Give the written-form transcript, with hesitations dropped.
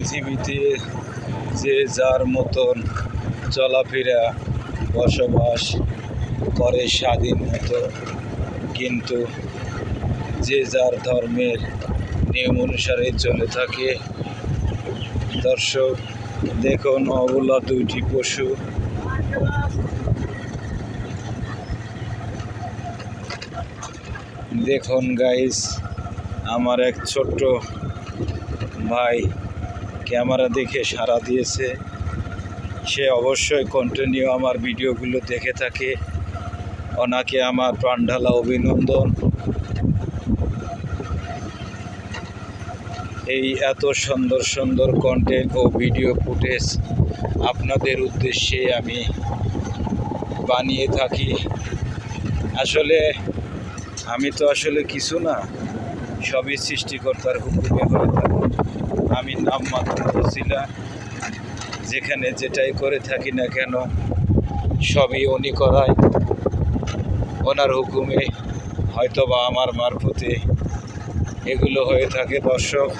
পৃথিবীতে যে যার মতন চলাফেরা বসবাস করে স্বাধীন মতো, কিন্তু যে যার ধর্মের নিয়ম অনুসারে চলে থাকে। দর্শক দেখুন, অবলা দুইটি পশু দেখুন গাইস, আমার এক ছোট্ট ভাই ক্যামেরা দেখে সাড়া দিয়েছে। সে অবশ্যই কন্টিনিউ আমার ভিডিওগুলো দেখে থাকে। ওনাকে আমার প্রাণঢালা অভিনন্দন। এই এত সুন্দর সুন্দর কন্টেন্ট ও ভিডিও ফুটেজ আপনাদের উদ্দেশ্যে আমি বানিয়ে থাকি। আসলে আমি তো কিছু না, সবই সৃষ্টিকর্তার হুকুমে হয়ে থাকে। আমি নামমাত্র ছিলাম, যেখানে যেটাই করে থাকি না কেন সবই উনি করায়, ওনার হুকুমে হয়তোবা আমার মারফতে এগুলো হয়ে থাকে। দর্শক